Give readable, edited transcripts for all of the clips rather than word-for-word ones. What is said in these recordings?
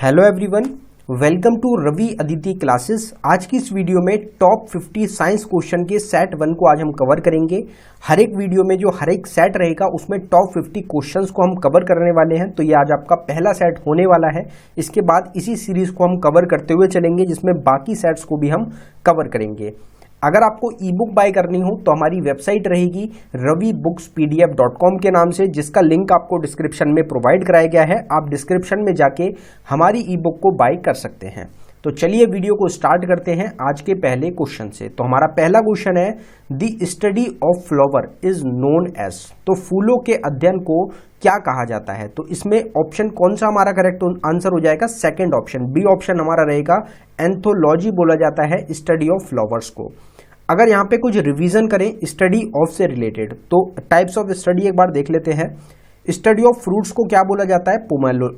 Hello everyone, welcome to Ravi Aditi classes. आज की इस वीडियो में टॉप 50 साइंस क्वेश्चन के सेट 1 को आज हम कवर करेंगे। हर एक वीडियो में जो हर एक सेट रहेगा उसमें टॉप 50 क्वेश्चंस को हम कवर करने वाले हैं। तो ये आज आपका पहला सेट होने वाला है। इसके बाद इसी सीरीज को हम कवर करते हुए चलेंगे जिसमें बाकी सेट्स को भी हम कवर करेंगे। अगर आपको ई बुक बाय करनी हो तो हमारी वेबसाइट रहेगी ravibookspdf.com के नाम से, जिसका लिंक आपको डिस्क्रिप्शन में प्रोवाइड कराया गया है। आप डिस्क्रिप्शन में जाके हमारी ई बुक को बाय कर सकते हैं। तो चलिए वीडियो को स्टार्ट करते हैं आज के पहले क्वेश्चन से। तो हमारा पहला क्वेश्चन है, the study of flower is known as. तो फूलों के अध्ययन को क्या कहा जाता है? तो इसमें ऑप्शन कौन सा हमारा करेक्ट आंसर हो जाएगा? सेकंड ऑप्शन, बी ऑप्शन हमारा रहेगा। एंथोलॉजी बोला जाता है स्टडी ऑफ फ्लावर्स को। अगर यहाँ पे कुछ रिवीजन करें स्टडी ऑफ से रिलेटेड, तो टाइप्स ऑफ स्टडी एक बार देख लेते हैं। स्टडी ऑफ फ्रूट्स को क्या बोला जाता है?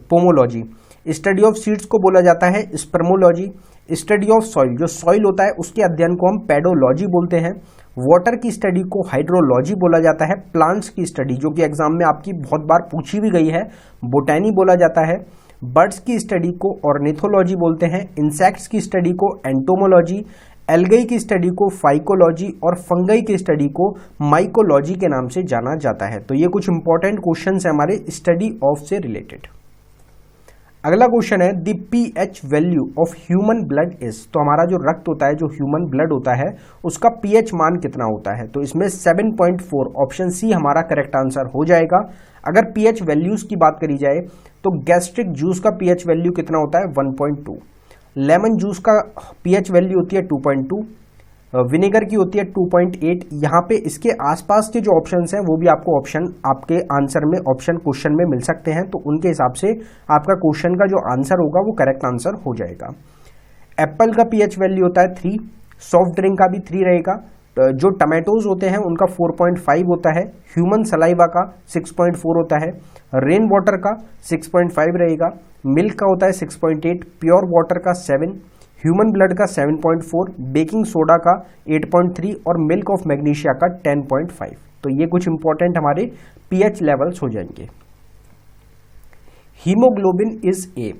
पोमोलॉजी। स्टडी ऑफ सीड्स को बोला जाता है स्पर्मोलॉजी। स्टडी ऑफ सॉइल, जो सॉइल होता है उसके अध्ययन को हम पेडोलॉजी बोलते हैं। वाटर की स्टडी को हाइड्रोलॉजी बोला जाता है। प्लांट्स की स्टडी, जो कि एग्जाम में आपकी बहुत बार पूछी भी गई है, बोटैनी बोला जाता है। बर्ड्स की स्टडी को ऑर्निथोलॉजी बोलते हैं। इंसेक्ट्स की स्टडी को एंटोमोलॉजी। एल्गई की स्टडी को फाइकोलॉजी और फंगई की स्टडी को माइकोलॉजी के नाम से जाना जाता है। तो ये कुछ इंपॉर्टेंट क्वेश्चंस हैं हमारे स्टडी ऑफ से रिलेटेड। अगला क्वेश्चन है, the pH value of human blood is. तो हमारा जो रक्त होता है, जो ह्यूमन ब्लड होता है, उसका पीएच मान कितना होता है? तो इसमें 7.4, ऑप्शन सी हमारा करेक्ट आंसर हो जाएगा। अगर पीएच वैल्यूज की बात करी जाए तो गैस्ट्रिक जूस का पीएच वैल्यू कितना होता है? 1.2। लेमन जूस का पीएच वैल्यू होती है 2.2। विनेगर की होती है 2.8। यहाँ पे इसके आसपास के जो ऑप्शंस हैं वो भी आपको ऑप्शन आपके आंसर में ऑप्शन क्वेश्चन में मिल सकते हैं। तो उनके हिसाब से आपका क्वेश्चन का जो आंसर होगा वो करेक्ट आंसर हो जाएगा। एप्पल का पीएच वैल्यू होता है 3। सॉफ्ट ड्रिंक का भी 3 रहेगा। जो टमाटोज होते हैं उनका 4.5 होता है। ह्यूमन सलाइवा का 6.4 होता है। रेन वाटर का 6.5 रहेगा। मिल्क का होता है 6.8। प्योर वाटर का 7। ह्यूमन ब्लड का 7.4। बेकिंग सोडा का 8.3 और मिल्क ऑफ मैग्नीशिया का 10.5। तो ये कुछ इंपॉर्टेंट हमारे पीएच लेवल्स हो जाएंगे। Haemoglobin is a.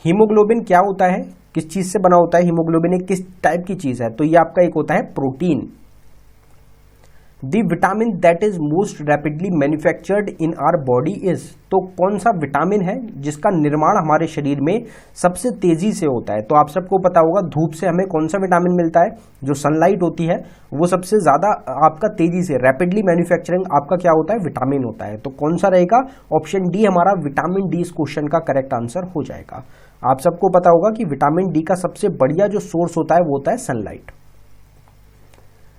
हीमोग्लोबिन क्या होता है? किस चीज से बना होता है? हीमोग्लोबिन एक किस टाइप की चीज है? तो ये आपका एक होता है protein. The vitamin that is most rapidly manufactured in our body is. तो कौन सा विटामिन है जिसका निर्माण हमारे शरीर में सबसे तेजी से होता है? तो आप सबको पता होगा धूप से हमें कौन सा विटामिन मिलता है? जो सनलाइट होती है वो सबसे ज्यादा आपका तेजी से रैपिडली मैन्युफैक्चरिंग आपका क्या होता है? विटामिन होता है। तो कौन सा रहेगा? ऑप्शन डी हमारा विटामिन डी इस क्वेश्चन का करेक्ट आंसर हो जाएगा। आप सबको पता होगा कि विटामिन डी का सबसे बढ़िया जो सोर्स होता है वो होता है sunlight.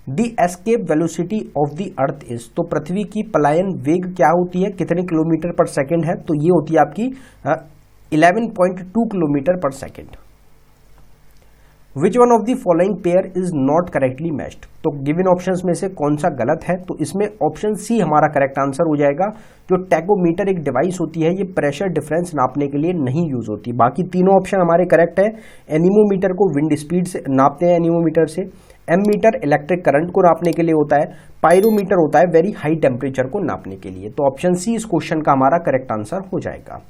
The escape velocity of the earth is. तो पृथ्वी की पलायन वेग क्या होती है? कितने किलोमीटर पर सेकेंड है? तो ये होती है आपकी 11.2 किलोमीटर पर second. Which one of the following pair is not correctly matched. तो गिवन ऑप्शंस में से कौन सा गलत है? तो इसमें ऑप्शन सी हमारा करेक्ट आंसर हो जाएगा। जो टैकोमीटर एक डिवाइस होती है ये प्रेशर डिफरेंस नापने के लिए नहीं यूज होती। बाकी तीनों ऑप्शन हमारे करेक्ट है। एनीमोमीटर को विंड स्पीड से नापते हैं एनीमोमीटर से। एमीटर इलेक्ट्रिक करंट को नापने के लिए होता है। पायरोमीटर होता है वेरी हाई टेम्परेचर को नापने के लिए। तो ऑप्शन सी इस क्वेश्चन का हमारा करेक्ट आंसर हो जाएगा।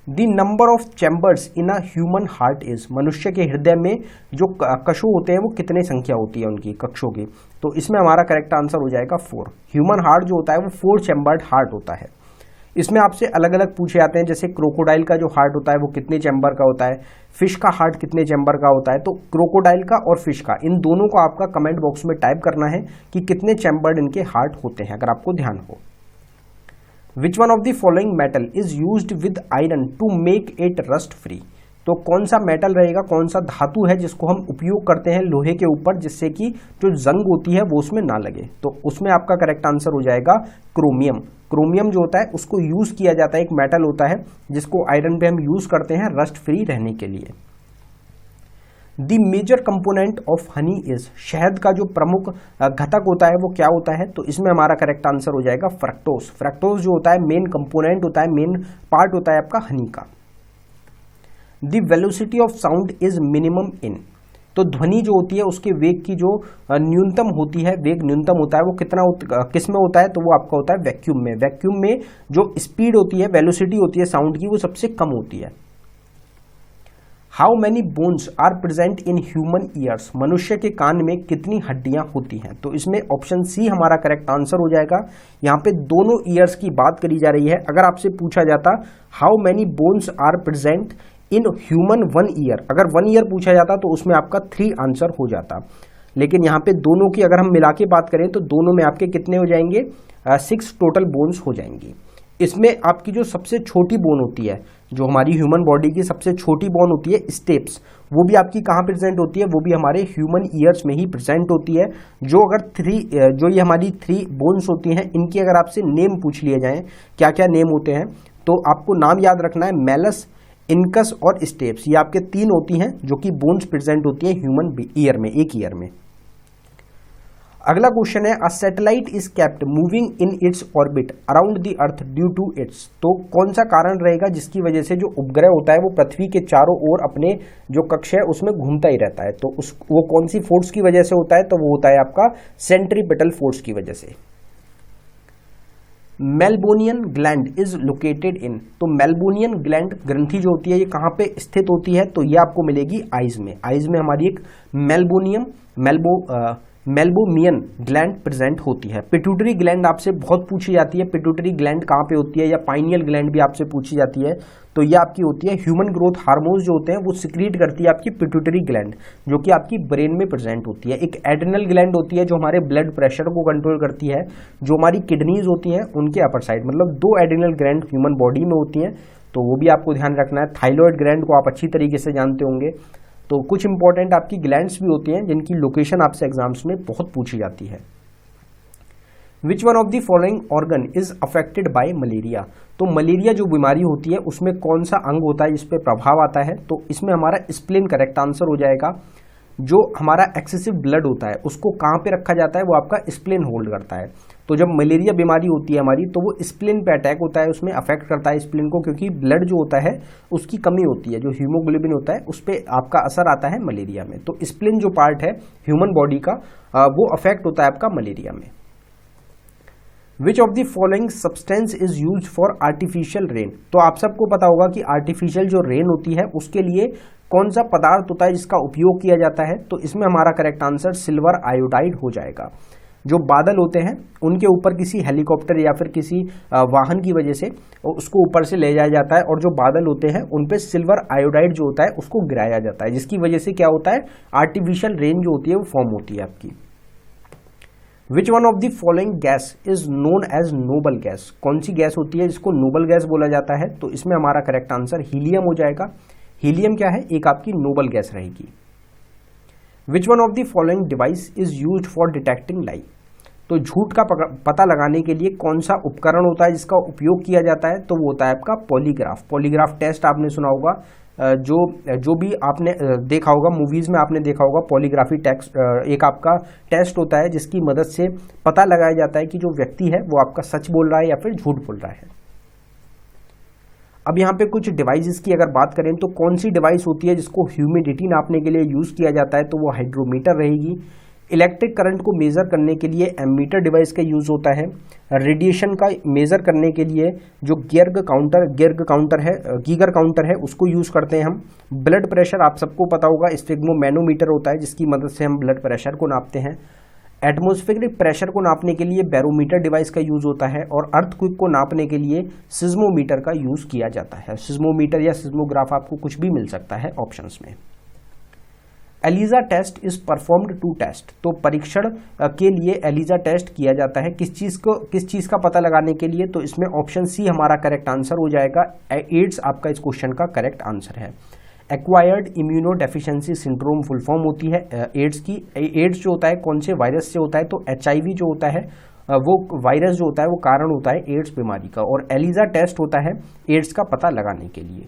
The number of chambers in a human heart is. मनुष्य के हृदय में जो कशों होते हैं वो कितने संख्या होती है उनकी कक्षों की? तो इसमें हमारा करेक्ट आंसर हो जाएगा 4। ह्यूमन हार्ट जो होता है वो 4 चैम्बर्ड हार्ट होता है। इसमें आपसे अलग अलग पूछे जाते हैं, जैसे क्रोकोडाइल का जो हार्ट होता है वो कितने चैम्बर का होता है, फिश का हार्ट कितने चैम्बर का होता है। तो क्रोकोडाइल का और फिश का, इन दोनों को आपका कमेंट बॉक्स में टाइप करना है कि कितने चैम्बर्ड इनके हार्ट होते हैं, अगर आपको ध्यान हो। Which one of the following metal is used with iron to make it rust free. तो कौन सा मेटल रहेगा, कौन सा धातु है जिसको हम उपयोग करते हैं लोहे के ऊपर जिससे कि जो जंग होती है वो उसमें ना लगे? तो उसमें आपका करेक्ट आंसर हो जाएगा क्रोमियम। क्रोमियम जो होता है उसको यूज किया जाता है, एक मेटल होता है जिसको आयरन पे हम यूज करते हैं रस्ट फ्री रहने के लिए। The major component of honey is. शहद का जो प्रमुख घटक होता है वो क्या होता है? तो इसमें हमारा करेक्ट आंसर हो जाएगा फ्रक्टोज। फ्रक्टोज जो होता है मेन कंपोनेंट होता है, मेन पार्ट होता है आपका हनी का। The velocity of sound is minimum in. तो ध्वनि जो होती है उसके वेग की जो न्यूनतम होती है, वेग न्यूनतम होता है वो कितना किस में होता है? तो वो आपका होता है वैक्यूम में। वैक्यूम में जो स्पीड होती है, वेलोसिटी होती है साउंड की, वो सबसे कम होती है। How many bones are present in human ears, मनुष्य के कान में कितनी हड्डियां होती हैं। तो इसमें ऑप्शन सी हमारा करेक्ट आंसर हो जाएगा। यहाँ पे दोनों ईयर्स की बात करी जा रही है। अगर आपसे पूछा जाता how many bones are present in human 1 year, अगर 1 ईयर पूछा जाता तो उसमें आपका 3 आंसर हो जाता, लेकिन यहाँ पे दोनों की अगर हम मिला के बात करें तो दोनों में आपके कितने हो जाएंगे, 6 टोटल बोन्स हो जाएंगी। इसमें आपकी जो सबसे छोटी बोन होती है, जो हमारी ह्यूमन बॉडी की सबसे छोटी बोन होती है स्टेप्स, वो भी आपकी कहाँ प्रेजेंट होती है, वो भी हमारे ह्यूमन ईयर्स में ही प्रेजेंट होती है। जो अगर जो ये हमारी 3 बोन्स होती हैं, इनकी अगर आपसे नेम पूछ लिए जाएं क्या क्या नेम होते हैं, तो आपको नाम याद रखना है, मैलस, इनकस और स्टेप्स। ये आपके 3 होती हैं जो कि बोन्स प्रेजेंट होती हैं ह्यूमन ईयर में, एक ईयर में। अगला क्वेश्चन है, a satellite is kept moving in its orbit around the earth due to its, तो कौन सा कारण रहेगा जिसकी वजह से जो उपग्रह होता है वो पृथ्वी के चारों ओर अपने जो कक्ष है उसमें घूमता ही रहता है। तो वो कौन सी फोर्स की वजह से होता है, तो वो होता है आपका सेंट्रीपिटल फोर्स की वजह से। मेलबोनियन ग्लैंड इज लोकेटेड इन, तो मेलबोनियन ग्लैंड ग्रंथि जो होती है ये कहाँ पे स्थित होती है, तो ये आपको मिलेगी आइज में। आइज में हमारी एक मेल्बोमियन ग्लैंड प्रेजेंट होती है। पिट्यूटरी ग्लैंड आपसे बहुत पूछी जाती है, पिट्यूटरी ग्लैंड कहाँ पे होती है, या पाइनियल ग्लैंड भी आपसे पूछी जाती है, तो ये आपकी होती है ह्यूमन ग्रोथ हार्मोन्स जो होते हैं वो सिक्रीट करती है आपकी पिट्यूटरी ग्लैंड, जो कि आपकी ब्रेन में प्रेजेंट होती है। एक एड्रिनल ग्लैंड होती है जो हमारे ब्लड प्रेशर को कंट्रोल करती है। जो हमारी किडनीज होती हैं उनके अपर साइड, मतलब 2 एड्रिनल ग्लैंड ह्यूमन बॉडी में होती हैं, तो वो भी आपको ध्यान रखना है। थाइरॉइड ग्लैंड को आप अच्छी तरीके से जानते होंगे। तो कुछ इंपॉर्टेंट आपकी ग्लैंड्स भी होती हैं जिनकी लोकेशन आपसे एग्जाम्स में बहुत पूछी जाती है। विच one of the following organ is affected by malaria, तो मलेरिया जो बीमारी होती है उसमें कौन सा अंग होता है जिस पे प्रभाव आता है, तो इसमें हमारा स्प्लीन करेक्ट आंसर हो जाएगा। जो हमारा एक्सेसिव ब्लड होता है उसको कहाँ पे रखा जाता है, वो आपका स्प्लीन होल्ड करता है। तो जब मलेरिया बीमारी होती है हमारी, तो वो स्प्लीन पे अटैक होता है, उसमें अफेक्ट करता है स्प्लीन को, क्योंकि ब्लड जो होता है उसकी कमी होती है, जो हीमोग्लोबिन होता है उस पर आपका असर आता है मलेरिया में। तो स्प्लीन जो पार्ट है ह्यूमन बॉडी का वो अफेक्ट होता है आपका मलेरिया में। विच of the following substance is use for artificial rain, तो आप सबको पता होगा कि आर्टिफिशियल जो रेन होती है उसके लिए कौन सा पदार्थ होता है जिसका उपयोग किया जाता है, तो इसमें हमारा करेक्ट आंसर सिल्वर आयोडाइड हो जाएगा। जो बादल होते हैं उनके ऊपर किसी हेलीकॉप्टर या फिर किसी वाहन की वजह से उसको ऊपर से ले जाया जाता है, और जो बादल होते हैं उन पे सिल्वर आयोडाइड जो होता है उसको गिराया जाता है, जिसकी वजह से क्या होता है, आर्टिफिशियल रेन जो होती है वो फॉर्म होती है आपकी। Which one of the following gas is known as noble gas, कौन सी गैस होती है जिसको नोबल गैस बोला जाता है, तो इसमें हमारा करेक्ट आंसर हीलियम हो जाएगा। हीलियम क्या है, एक आपकी नोबल गैस रहेगी। Which one of the following device is used for detecting lie, तो झूठ का पता लगाने के लिए कौन सा उपकरण होता है जिसका उपयोग किया जाता है, तो वो होता है आपका पॉलीग्राफ। पॉलीग्राफ टेस्ट आपने सुना होगा, जो भी आपने देखा होगा मूवीज में, आपने देखा होगा पॉलीग्राफी टेस्ट एक आपका टेस्ट होता है जिसकी मदद से पता लगाया जाता है कि जो व्यक्ति है वो आपका सच बोल रहा है या फिर झूठ बोल रहा है। अब यहाँ पे कुछ डिवाइसेस की अगर बात करें तो कौन सी डिवाइस होती है जिसको ह्यूमिडिटी नापने के लिए यूज किया जाता है, तो वो हाइड्रोमीटर रहेगी। इलेक्ट्रिक करंट को मेजर करने के लिए एमीटर डिवाइस का यूज होता है। रेडिएशन का मेजर करने के लिए जो गीगर काउंटर है उसको यूज करते हैं हम। ब्लड प्रेशर आप सबको पता होगा, स्फिग्मोमैनोमीटर होता है जिसकी मदद से हम ब्लड प्रेशर को नापते हैं। एटमॉस्फेरिक प्रेशर को नापने के लिए बैरोमीटर डिवाइस का यूज होता है, और अर्थक्वेक को नापने के लिए सिज्मोमीटर का यूज किया जाता है। सिज्मोमीटर या सिज्मोग्राफ आपको कुछ भी मिल सकता है ऑप्शंस में। ELISA test is performed to test, तो परीक्षण के लिए एलिजा टेस्ट किया जाता है किस चीज का पता लगाने के लिए, तो इसमें ऑप्शन सी हमारा करेक्ट आंसर हो जाएगा। एड्स आपका इस क्वेश्चन का करेक्ट आंसर है। Acquired immuno deficiency syndrome full form होती है एड्स की। एड्स जो होता है कौन से वायरस से होता है, तो HIV जो होता है वो वायरस जो होता है वो कारण होता है एड्स बीमारी का, और एलिजा टेस्ट होता है एड्स का पता लगाने के लिए।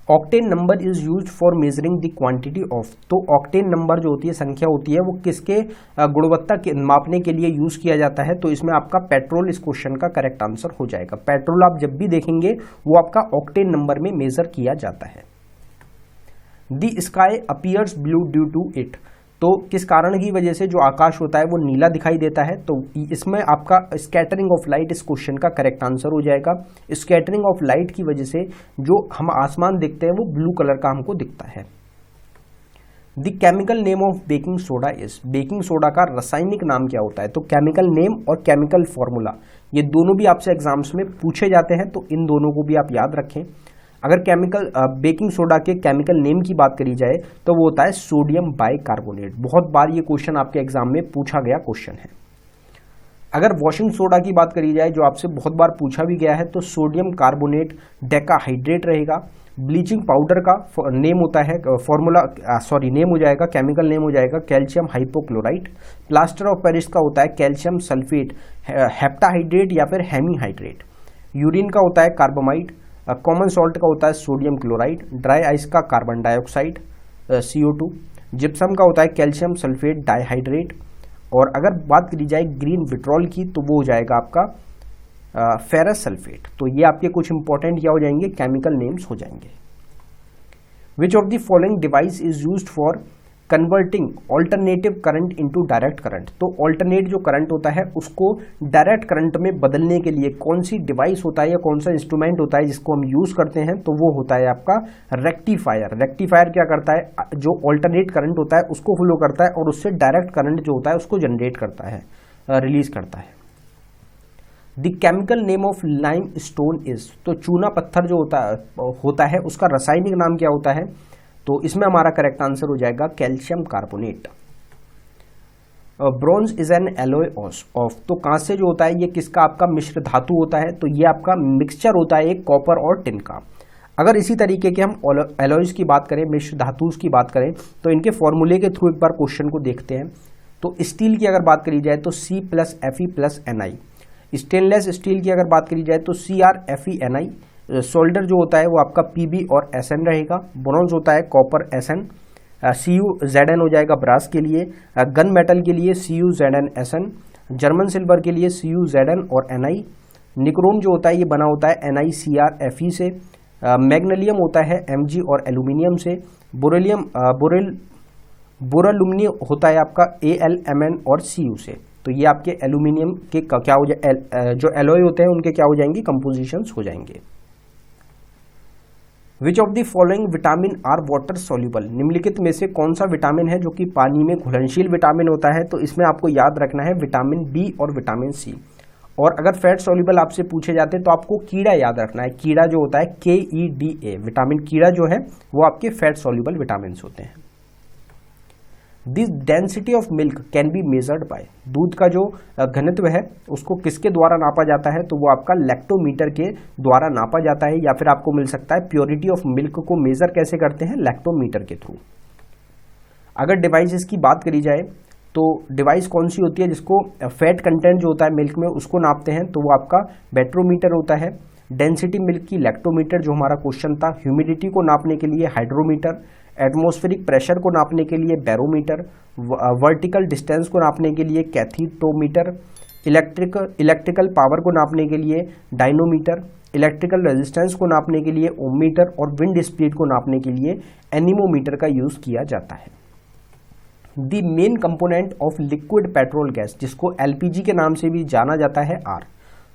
Octane number is used for measuring the quantity of, तो ऑक्टेन नंबर जो होती है, संख्या होती है, वो किसके गुणवत्ता के मापने के लिए यूज किया जाता है, तो इसमें आपका पेट्रोल इस क्वेश्चन का करेक्ट आंसर हो जाएगा। पेट्रोल आप जब भी देखेंगे वो आपका ऑक्टेन नंबर में मेजर किया जाता है। The sky appears blue due to it, तो किस कारण की वजह से जो आकाश होता है वो नीला दिखाई देता है, तो इसमें आपका स्कैटरिंग ऑफ लाइट इस क्वेश्चन का करेक्ट आंसर हो जाएगा। स्कैटरिंग ऑफ लाइट की वजह से जो हम आसमान देखते हैं वो ब्लू कलर का हमको दिखता है। The chemical name of baking soda is, baking soda का रासायनिक नाम क्या होता है? तो केमिकल नेम और केमिकल फॉर्मूला ये दोनों भी आपसे एग्जाम्स में पूछे जाते हैं, तो इन दोनों को भी आप याद रखें। अगर केमिकल बेकिंग सोडा के केमिकल नेम की बात करी जाए तो वो होता है सोडियम बाइकार्बोनेट। बहुत बार ये क्वेश्चन आपके एग्जाम में पूछा गया क्वेश्चन है। अगर वॉशिंग सोडा की बात करी जाए जो आपसे बहुत बार पूछा भी गया है, तो सोडियम कार्बोनेट डेकाहाइड्रेट रहेगा। ब्लीचिंग पाउडर का नेम होता है नेम हो जाएगा, केमिकल नेम हो जाएगा calcium hypochlorite. Plaster of Paris का होता है कैल्शियम सल्फेट हेप्टाहाइड्रेट या फिर हेमीहाइड्रेट। यूरिन का होता है कार्बोमाइड। कॉमन सॉल्ट का होता है सोडियम क्लोराइड। ड्राई आइस का कार्बन डाइऑक्साइड CO2। जिप्सम का होता है कैल्शियम सल्फेट डाइहाइड्रेट। और अगर बात करी जाए ग्रीन विट्रॉल की तो वो हो जाएगा आपका फेरस सल्फेट। तो ये आपके कुछ इंपॉर्टेंट क्या हो जाएंगे, केमिकल नेम्स हो जाएंगे। Which of the following device is used for converting alternative current into direct current? तो ऑल्टरनेट जो करंट होता है उसको डायरेक्ट करंट में बदलने के लिए कौन सी डिवाइस होता है या कौन सा इंस्ट्रूमेंट होता है जिसको हम यूज करते हैं? तो वो होता है आपका रेक्टिफायर। रेक्टिफायर क्या करता है, जो ऑल्टरनेट करंट होता है उसको फ्लो करता है और उससे डायरेक्ट करंट जो होता है उसको जनरेट करता है, रिलीज करता है। The chemical name of lime stone is, तो चूना पत्थर जो होता है उसका रासायनिक नाम क्या होता है? तो इसमें हमारा करेक्ट आंसर हो जाएगा calcium carbonate. Bronze is an alloy of, तो कांस्य जो होता है ये किसका आपका मिश्र धातु होता है? तो ये आपका मिक्सचर होता है एक कॉपर और टिन का। अगर इसी तरीके के हम एलॉयज की बात करें, मिश्र धातुज की बात करें, तो इनके फॉर्मूले के थ्रू एक बार क्वेश्चन को देखते हैं। तो स्टील की अगर बात करी जाए तो C+Fe+Ni। स्टेनलेस स्टील की अगर बात करी जाए तो CrFeNi। सोल्डर जो होता है वो आपका Pb और Sn रहेगा। ब्रॉन्ज होता है कॉपर Sn। CuZn हो जाएगा ब्रास के लिए। गन मेटल के लिए CuZnSn। जर्मन सिल्वर के लिए CuZn और Ni। निक्रोम जो होता है ये बना होता है NiCrFe से। मैग्नीशियम होता है Mg और एल्यूमिनियम से। बोरालुमिनियम होता है आपका AlMn और Cu से। तो ये आपके एल्यूमिनियम के क्या हो जाए, जो एलॉय होते हैं उनके क्या हो जाएंगे, कंपोजिशंस हो जाएंगे। Which of the following vitamin are water soluble, निम्नलिखित में से कौन सा विटामिन है जो कि पानी में घुलनशील विटामिन होता है? तो इसमें आपको याद रखना है विटामिन बी और विटामिन सी। और अगर फैट सॉल्युबल आपसे पूछे जाते हैं तो आपको कीड़ा याद रखना है। कीड़ा जो होता है KEDA, विटामिन कीड़ा जो है वो आपके फैट सॉल्युबल विटामिन होते हैं। This density of milk can be measured by, दूध का जो घनत्व है उसको किसके द्वारा नापा जाता है? तो वो आपका लैक्टोमीटर के द्वारा नापा जाता है, या फिर आपको मिल सकता है प्योरिटी ऑफ मिल्क को मेजर कैसे करते हैं? लैक्टोमीटर के थ्रू। अगर डिवाइसेस की बात करी जाए तो डिवाइस कौन सी होती है जिसको फैट कंटेंट जो होता है मिल्क में उसको नापते हैं? तो वो आपका बैट्रोमीटर होता है। डेंसिटी मिल्क की लैक्टोमीटर जो हमारा क्वेश्चन था। ह्यूमिडिटी को नापने के लिए हाइड्रोमीटर। एटमॉस्फेरिक प्रेशर को नापने के लिए बैरोमीटर। वर्टिकल डिस्टेंस को नापने के लिए कैथीटोमीटर। इलेक्ट्रिकल पावर को नापने के लिए डायनोमीटर। इलेक्ट्रिकल रेजिस्टेंस को नापने के लिए ओममीटर। और विंड स्पीड को नापने के लिए एनीमोमीटर का यूज किया जाता है। The main component of liquid petrol gas, जिसको LPG के नाम से भी जाना जाता है R,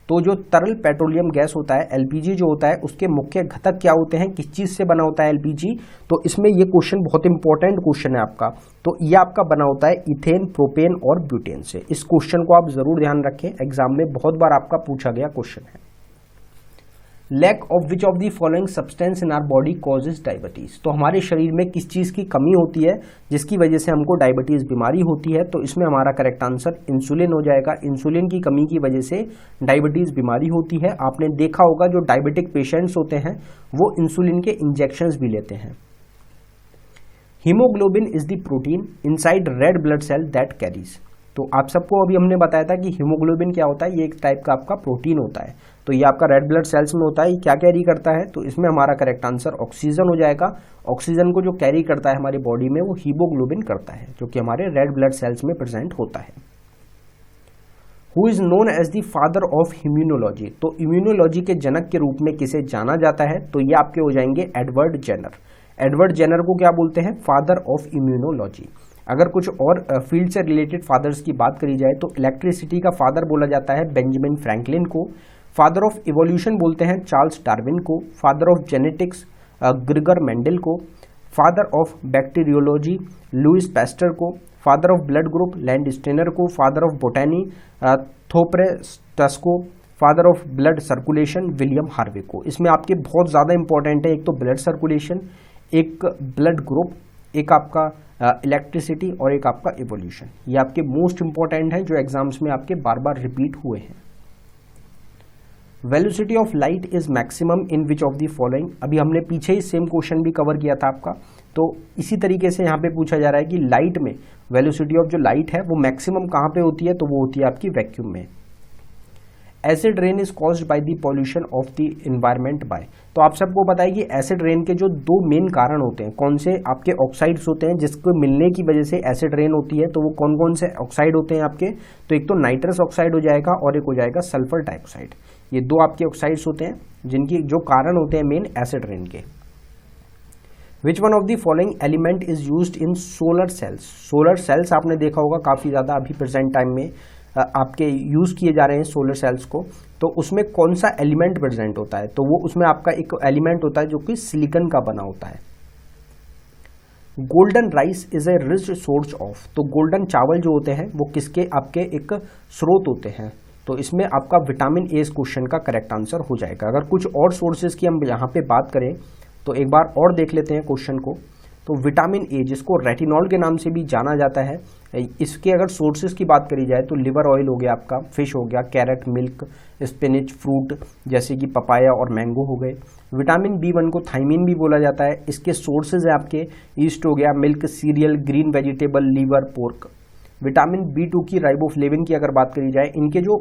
तो जो तरल पेट्रोलियम गैस होता है LPG जो होता है उसके मुख्य घटक क्या होते हैं, किस चीज से बना होता है LPG? तो इसमें ये क्वेश्चन बहुत इंपॉर्टेंट क्वेश्चन है आपका। तो ये आपका बना होता है इथेन, प्रोपेन और ब्यूटेन से। इस क्वेश्चन को आप जरूर ध्यान रखें, एग्जाम में बहुत बार आपका पूछा गया क्वेश्चन है। Lack of which of the following substance in our body causes diabetes, तो हमारे शरीर में किस चीज की कमी होती है जिसकी वजह से हमको डायबिटीज बीमारी होती है? तो इसमें हमारा करेक्ट आंसर इंसुलिन हो जाएगा। इंसुलिन की कमी की वजह से डायबिटीज बीमारी होती है। आपने देखा होगा जो डायबिटिक पेशेंट्स होते हैं वो इंसुलिन के इंजेक्शंस भी लेते हैं। Haemoglobin is the protein inside red blood cell that carries, तो आप सबको अभी हमने बताया था कि हीमोग्लोबिन क्या होता है, ये एक टाइप का आपका प्रोटीन होता है। तो ये आपका रेड ब्लड सेल्स में होता है। ये क्या कैरी करता है? तो इसमें हमारा करेक्ट आंसर ऑक्सीजन हो जाएगा। ऑक्सीजन को जो कैरी करता है हमारी बॉडी में वो हीमोग्लोबिन करता है, जो कि हमारे रेड ब्लड सेल्स में प्रेजेंट होता है। Who is known as the father of immunology, तो इम्यूनोलॉजी के जनक के रूप में किसे जाना जाता है? तो ये आपके हो जाएंगे एडवर्ड जेनर। एडवर्ड जेनर को क्या बोलते हैं? Father of immunology. अगर कुछ और फील्ड से रिलेटेड फादर्स की बात करी जाए तो इलेक्ट्रिसिटी का फादर बोला जाता है बेंजामिन फ्रैंकलिन को, फादर ऑफ इवोल्यूशन बोलते हैं चार्ल्स डार्विन को, father of genetics Gregor Mendel को, father of bacteriology Louis Pasteur को, father of blood group Landsteiner को, फादर ऑफ बोटैनी थोप्रेस्टस को, father of blood circulation William Harvey को। इसमें आपके बहुत ज़्यादा इंपॉर्टेंट है, एक तो ब्लड सर्कुलेशन, एक ब्लड ग्रुप, एक आपका इलेक्ट्रिसिटी और एक आपका इवोल्यूशन। ये आपके मोस्ट इंपॉर्टेंट हैं जो एग्जाम्स में आपके बार बार रिपीट हुए हैं। Velocity of light is maximum in which of the following. अभी हमने पीछे ही सेम क्वेश्चन भी कवर किया था आपका, तो इसी तरीके से यहाँ पे पूछा जा रहा है कि लाइट में वेलोसिटी ऑफ जो लाइट है वो मैक्सिमम कहाँ पे होती है, तो वो होती है आपकी वैक्यूम में। Acid rain is caused by the pollution of the environment by. तो आप सबको पता है कि एसिड रेन के जो दो मेन कारण होते हैं, कौन से आपके ऑक्साइड्स होते हैं जिसको मिलने की वजह से एसिड रेन होती है, तो वो कौन कौन से ऑक्साइड होते हैं आपके, तो एक तो नाइट्रस ऑक्साइड हो जाएगा और एक हो जाएगा सल्फर डाइऑक्साइड। ये दो आपके ऑक्साइड्स होते हैं जिनकी जो कारण होते हैं मेन एसिड रेन के। विच one of the following element is used in solar cells. Solar cells आपने देखा होगा काफी ज्यादा अभी प्रेजेंट टाइम में आपके यूज किए जा रहे हैं सोलर सेल्स को, तो उसमें कौन सा एलिमेंट प्रेजेंट होता है, तो वो उसमें आपका एक एलिमेंट होता है जो कि सिलिकॉन का बना होता है। Golden rice is a rich source of. तो गोल्डन चावल जो होते हैं वो किसके आपके एक स्रोत होते हैं, तो इसमें आपका विटामिन ए इस क्वेश्चन का करेक्ट आंसर हो जाएगा। अगर कुछ और सोर्सेज की हम यहाँ पे बात करें तो एक बार और देख लेते हैं क्वेश्चन को। तो विटामिन ए जिसको रेटिनॉल के नाम से भी जाना जाता है, इसके अगर सोर्सेज की बात करी जाए तो लिवर ऑयल हो गया आपका, फिश हो गया, कैरेट, मिल्क, स्पिनिच, फ्रूट जैसे कि पपाया और मैंगो हो गए। विटामिन बी1 को थाइमिन भी बोला जाता है, इसके सोर्सेज है आपके ईस्ट हो गया, milk, cereal, green vegetable, liver, pork. Vitamin B two की राइबोफ्लेविन की अगर बात करी जाए, इनके जो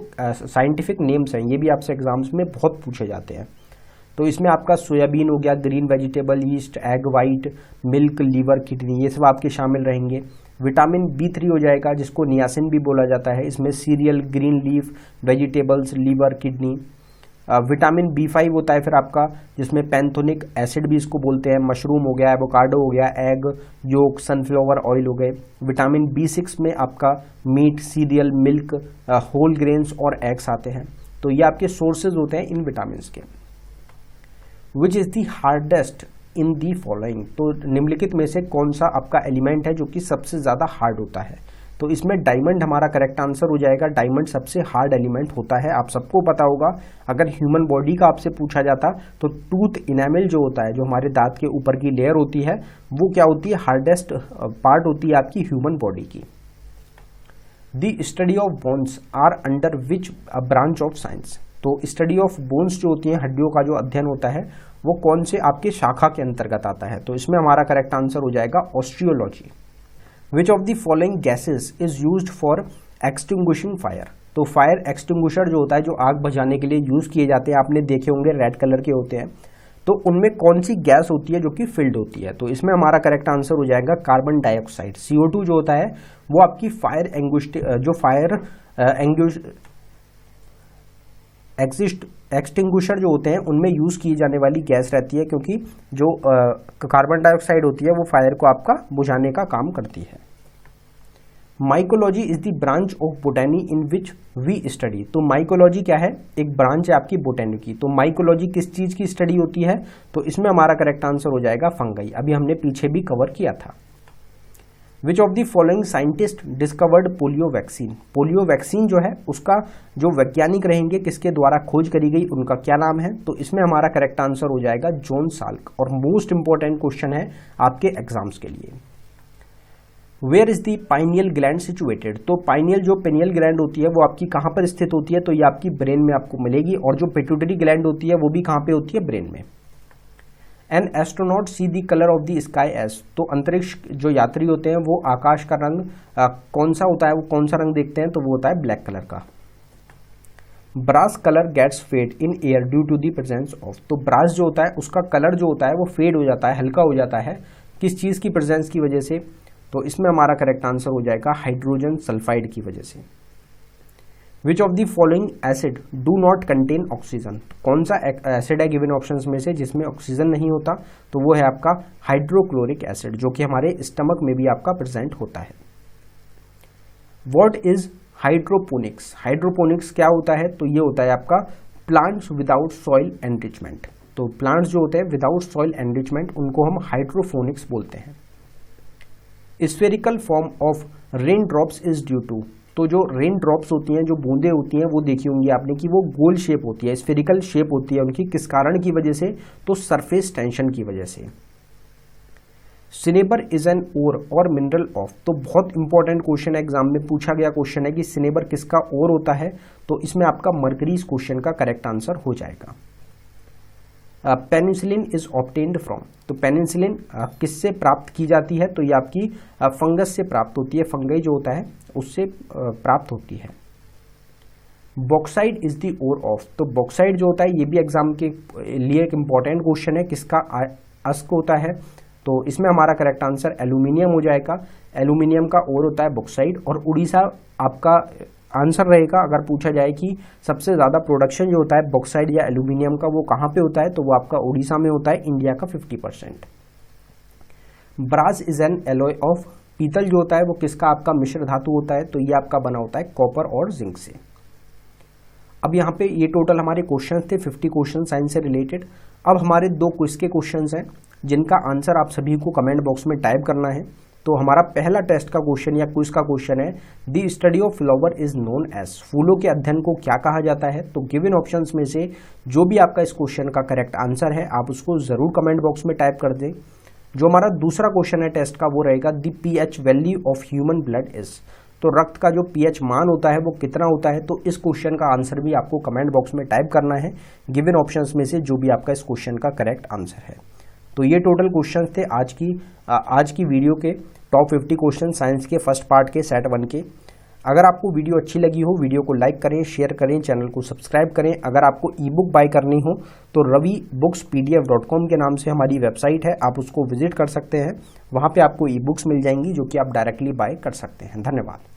साइंटिफिक नेम्स हैं ये भी आपसे एग्जाम्स में बहुत पूछे जाते हैं। तो इसमें आपका सोयाबीन हो गया, green vegetable, yeast, egg white, milk, liver, kidney, ये सब आपके शामिल रहेंगे। विटामिन बी3 हो जाएगा जिसको नियासिन भी बोला जाता है, इसमें cereal, green leaf, vegetables, liver, kidney. Vitamin B five होता है फिर आपका जिसमें पैंथोनिक एसिड भी इसको बोलते हैं, मशरूम हो गया, एवोकाडो हो गया, एग योक, सनफ्लावर ऑयल हो गए। विटामिन बी6 में आपका meat, cereal, milk, whole grains और एग्स आते हैं। तो ये आपके सोर्सेज होते हैं इन विटामिन के। Which is the hardest in the following. तो निम्नलिखित में से कौन सा आपका एलिमेंट है जो कि सबसे ज्यादा हार्ड होता है, तो इसमें डायमंड हमारा करेक्ट आंसर हो जाएगा। डायमंड सबसे हार्ड एलिमेंट होता है, आप सबको पता होगा। अगर ह्यूमन बॉडी का आपसे पूछा जाता तो टूथ इनेमल जो होता है, जो हमारे दांत के ऊपर की लेयर होती है, वो क्या होती है, हार्डेस्ट पार्ट होती है आपकी ह्यूमन बॉडी की। The study of bones are under which branch of science. तो स्टडी ऑफ बोन्स जो होती है, हड्डियों का जो अध्ययन होता है, वो कौन से आपके शाखा के अंतर्गत आता है, तो इसमें हमारा करेक्ट आंसर हो जाएगा osteology. Which of the following gases is used for extinguishing fire. तो फायर एक्सटिंग्विशर जो होता है, जो आग बुझाने के लिए यूज किए जाते हैं, आपने देखे होंगे रेड कलर के होते हैं, तो उनमें कौन सी गैस होती है जो कि फिल्ड होती है, तो इसमें हमारा करेक्ट आंसर हो जाएगा कार्बन डाइऑक्साइड। CO2 जो होता है वो आपकी फायर एक्सटिंग्विशर जो होते हैं उनमें यूज की जाने वाली गैस रहती है, क्योंकि जो कार्बन डाइऑक्साइड होती है वो फायर को आपका बुझाने का काम करती है। Mycology is the branch of botany in which we study. तो माइकोलॉजी क्या है, एक ब्रांच है आपकी बोटैनी की। तो माइकोलॉजी किस चीज की स्टडी होती है, तो इसमें हमारा करेक्ट आंसर हो जाएगा फंगाई। अभी हमने पीछे भी कवर किया था। विच of the following scientist discovered polio vaccine. Polio vaccine जो है उसका जो वैज्ञानिक रहेंगे किसके द्वारा खोज करी गई, उनका क्या नाम है, तो इसमें हमारा करेक्ट आंसर हो जाएगा जॉन साल्क। और मोस्ट इंपॉर्टेंट क्वेश्चन है आपके एग्जाम्स के लिए। Where is the pineal gland situated. तो पाइनियल जो पेनियल ग्लैंड होती है वो आपकी कहाँ पर स्थित होती है, तो ये आपकी ब्रेन में आपको मिलेगी। और जो पिट्यूटरी ग्लैंड होती है वो भी कहाँ पे होती है, ब्रेन में। An astronaut see the colour of the sky as. तो अंतरिक्ष जो यात्री होते हैं वो आकाश का रंग कौन सा होता है, वो कौन सा रंग देखते हैं, तो वो होता है ब्लैक कलर का। Brass colour gets fade in air due to the presence of. तो ब्रास जो होता है उसका कलर जो होता है वो फेड हो जाता है, हल्का हो जाता है, किस चीज की प्रेजेंस की वजह से, तो इसमें हमारा करेक्ट आंसर हो जाएगा हाइड्रोजन सल्फाइड की वजह से। विच of the following acid do not contain oxygen, कौन सा एसिड है गिवन ऑप्शंस में से जिसमें ऑक्सीजन नहीं होता, तो वो है आपका हाइड्रोक्लोरिक एसिड, जो कि हमारे स्टमक में भी आपका प्रेजेंट होता है। व्हाट इज हाइड्रोपोनिक्स, हाइड्रोपोनिक्स क्या होता है, तो ये होता है आपका प्लांट्स विदाउट सॉइल एनरिचमेंट, तो प्लांट्स जो होते हैं विदाउट सॉइल एनरिचमेंट उनको हम हाइड्रोफोनिक्स बोलते हैं। Spherical form of rain drops is due to, तो जो रेन ड्रॉप्स होती हैं, जो बूंदे होती हैं, वो देखी होंगी आपने कि वो गोल शेप होती है, स्फेरिकल शेप होती है उनकी, किस कारण की वजह से, तो सरफेस टेंशन की वजह से। सिनेबर इज एन ओर और मिनरल ऑफ, तो बहुत इंपॉर्टेंट क्वेश्चन है, एग्जाम में पूछा गया क्वेश्चन है कि सिनेबर किसका ओर होता है, तो इसमें आपका मरकरी इस क्वेश्चन का करेक्ट आंसर हो जाएगा। पेनिसिलिन इज ऑब्टेन्ड फ्रॉम, तो पेनिसिलिन किससे प्राप्त की जाती है, तो ये आपकी फंगस से प्राप्त होती है, फंगई जो होता है उससे प्राप्त होती है। Bauxite is the ore of, तो बॉक्साइड जो होता है ये भी एग्जाम के लिए एक इंपॉर्टेंट क्वेश्चन है, किसका अस्क होता है, तो इसमें हमारा करेक्ट आंसर एल्यूमिनियम हो जाएगा। एल्यूमिनियम का ओर होता है बॉक्साइड, और उड़ीसा आपका आंसर रहेगा अगर पूछा जाए कि सबसे ज़्यादा प्रोडक्शन जो होता है बॉक्साइड या एल्यूमिनियम का वो कहाँ पे होता है, तो वो आपका उड़ीसा में होता है, इंडिया का 50%। Brass is an alloy of, पीतल जो होता है वो किसका आपका मिश्र धातु होता है, तो ये आपका बना होता है कॉपर और जिंक से। अब यहाँ पे ये टोटल हमारे क्वेश्चन थे 50 क्वेश्चन साइंस से रिलेटेड। अब हमारे 2 क्विज के क्वेश्चन हैं जिनका आंसर आप सभी को कमेंट बॉक्स में टाइप करना है। तो हमारा पहला टेस्ट का क्वेश्चन या क्विज का क्वेश्चन है, the study of flower is known as, फूलों के अध्ययन को क्या कहा जाता है, तो गिवन ऑप्शंस में से जो भी आपका इस क्वेश्चन का करेक्ट आंसर है आप उसको जरूर कमेंट बॉक्स में टाइप कर दें। जो हमारा दूसरा क्वेश्चन है टेस्ट का वो रहेगा, the pH value of human blood is, तो रक्त का जो पीएच मान होता है वो कितना होता है, तो इस क्वेश्चन का आंसर भी आपको कमेंट बॉक्स में टाइप करना है गिवन ऑप्शंस में से जो भी आपका इस क्वेश्चन का करेक्ट आंसर है। तो ये टोटल क्वेश्चन थे आज की वीडियो के टॉप 50 क्वेश्चन साइंस के फर्स्ट पार्ट के सेट 1 के। अगर आपको वीडियो अच्छी लगी हो, वीडियो को लाइक करें, शेयर करें, चैनल को सब्सक्राइब करें। अगर आपको ई बुक बाय करनी हो तो ravibookspdf.com के नाम से हमारी वेबसाइट है, आप उसको विजिट कर सकते हैं, वहाँ पे आपको ई बुक्स मिल जाएंगी जो कि आप डायरेक्टली बाय कर सकते हैं। धन्यवाद।